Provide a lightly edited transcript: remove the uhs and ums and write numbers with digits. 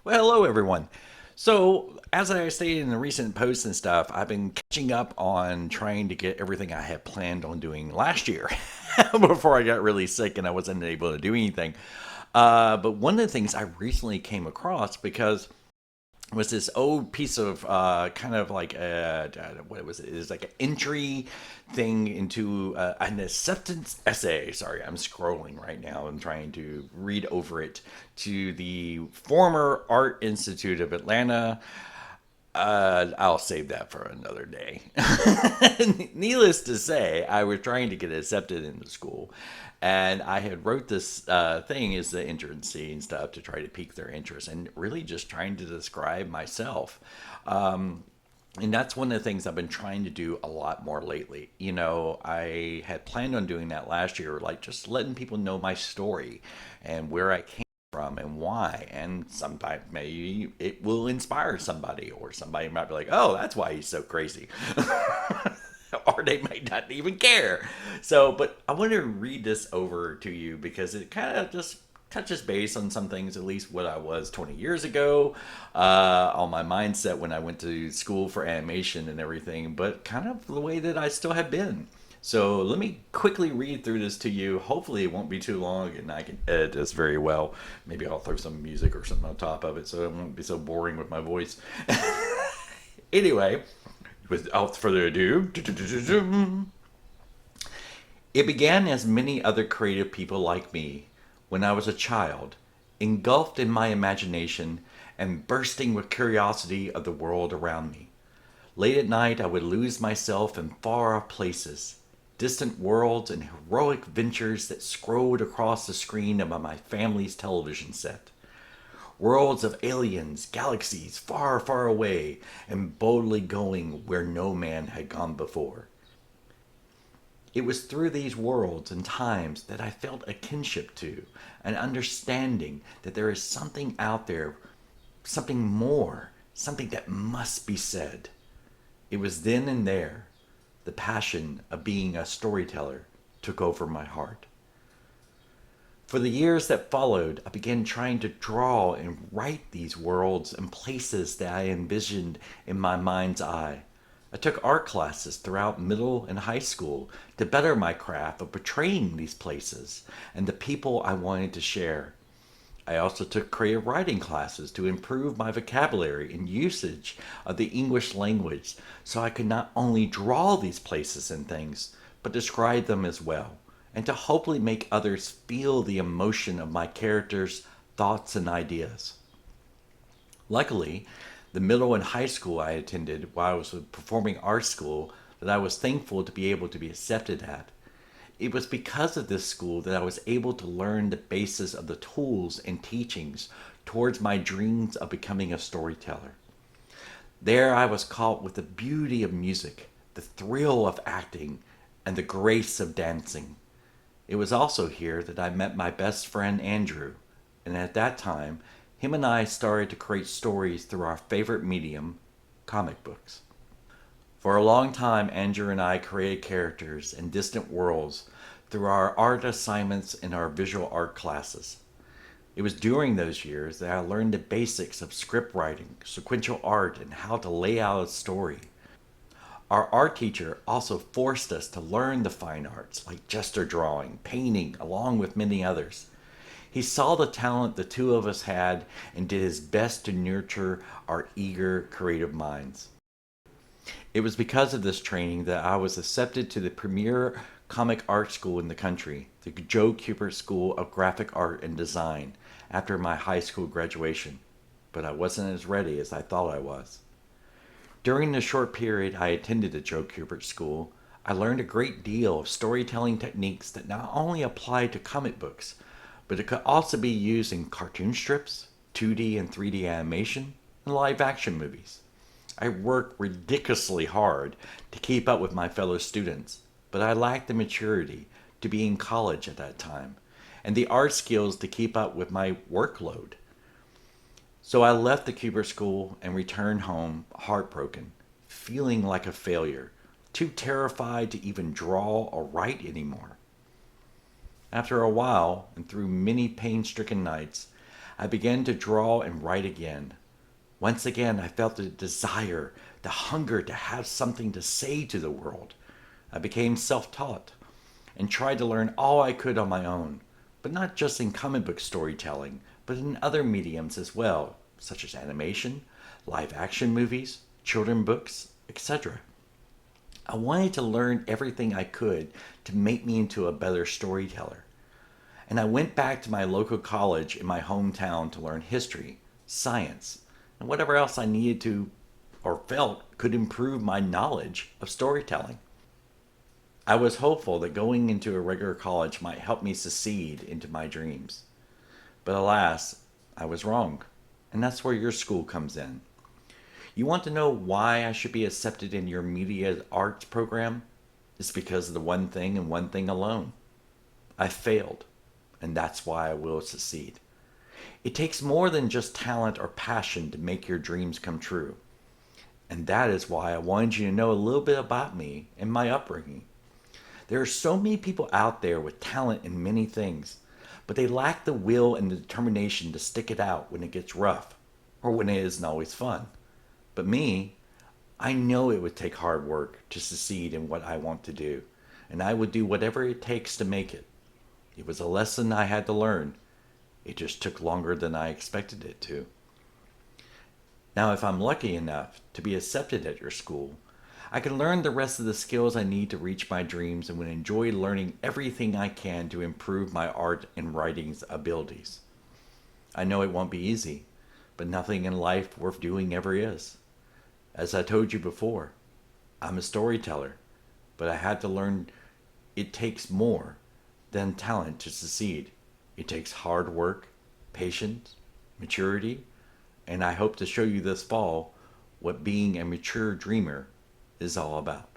Well, hello everyone. So, as I stated in the recent posts and stuff, I've been catching up on trying to get everything I had planned on doing last year before I got really sick and I wasn't able to do anything. But one of the things I recently came across because was this old piece of kind of like what was it? It was like an entry thing into an acceptance essay. Sorry, I'm scrolling right now and trying to read over it to the former Art Institute of Atlanta. I'll save that for another day. Needless to say, I was trying to get accepted into school, and I had wrote this thing as the entrance and stuff to try to pique their interest, and really just trying to describe myself. And that's one of the things I've been trying to do a lot more lately. I had planned on doing that last year, like just letting people know my story and where I came from and why. And sometimes maybe it will inspire somebody, or somebody might be like, oh, that's why he's so crazy. Or they might not even care. So, but I want to read this over to you because it kind of just touches base on some things, at least what I was 20 years ago, on my mindset when I went to school for animation and everything, but kind of the way that I still have been. So let me quickly read through this to you. Hopefully it won't be too long and I can edit this very well. Maybe I'll throw some music or something on top of it so it won't be so boring with my voice. Anyway, without further ado, it began as many other creative people like me when I was a child, engulfed in my imagination and bursting with curiosity of the world around me. Late at night, I would lose myself in far off places, distant worlds, and heroic ventures that scrolled across the screen of my family's television set. Worlds of aliens, galaxies far, far away, and boldly going where no man had gone before. It was through these worlds and times that I felt a kinship to, an understanding that there is something out there, something more, something that must be said. It was then and there the passion of being a storyteller took over my heart. For the years that followed, I began trying to draw and write these worlds and places that I envisioned in my mind's eye. I took art classes throughout middle and high school to better my craft of portraying these places and the people I wanted to share. I also took creative writing classes to improve my vocabulary and usage of the English language so I could not only draw these places and things, but describe them as well, and to hopefully make others feel the emotion of my characters' thoughts and ideas. Luckily, the middle and high school I attended while I was a performing arts school that I was thankful to be able to be accepted at. It was because of this school that I was able to learn the basis of the tools and teachings towards my dreams of becoming a storyteller. There I was caught with the beauty of music, the thrill of acting, and the grace of dancing. It was also here that I met my best friend Andrew, and at that time, him and I started to create stories through our favorite medium, comic books. For a long time, Andrew and I created characters in distant worlds through our art assignments in our visual art classes. It was during those years that I learned the basics of script writing, sequential art, and how to lay out a story. Our art teacher also forced us to learn the fine arts like gesture drawing, painting, along with many others. He saw the talent the two of us had and did his best to nurture our eager, creative minds. It was because of this training that I was accepted to the premier comic art school in the country, the Joe Kubert School of Graphic Art and Design, after my high school graduation. But I wasn't as ready as I thought I was. During the short period I attended the Joe Kubert School, I learned a great deal of storytelling techniques that not only apply to comic books, but it could also be used in cartoon strips, 2D and 3D animation, and live action movies. I worked ridiculously hard to keep up with my fellow students, but I lacked the maturity to be in college at that time and the art skills to keep up with my workload. So I left the Kubert School and returned home heartbroken, feeling like a failure, too terrified to even draw or write anymore. After a while, and through many pain stricken nights, I began to draw and write again. Once again, I felt the desire, the hunger to have something to say to the world. I became self taught and tried to learn all I could on my own, but not just in comic book storytelling, but in other mediums as well, such as animation, live action movies, children books, etc. I wanted to learn everything I could to make me into a better storyteller. And I went back to my local college in my hometown to learn history, science, and whatever else I needed to or felt could improve my knowledge of storytelling. I was hopeful that going into a regular college might help me succeed into my dreams. But alas, I was wrong. And that's where your school comes in. You want to know why I should be accepted in your media arts program? It's because of the one thing and one thing alone. I failed, and that's why I will succeed. It takes more than just talent or passion to make your dreams come true. And that is why I wanted you to know a little bit about me and my upbringing. There are so many people out there with talent in many things, but they lack the will and the determination to stick it out when it gets rough or when it isn't always fun. But me, I know it would take hard work to succeed in what I want to do, and I would do whatever it takes to make it. It was a lesson I had to learn. It just took longer than I expected it to. Now, if I'm lucky enough to be accepted at your school, I can learn the rest of the skills I need to reach my dreams and would enjoy learning everything I can to improve my art and writing's abilities. I know it won't be easy, but nothing in life worth doing ever is. As I told you before, I'm a storyteller, but I had to learn it takes more than talent to succeed. It takes hard work, patience, maturity, and I hope to show you this fall what being a mature dreamer is all about.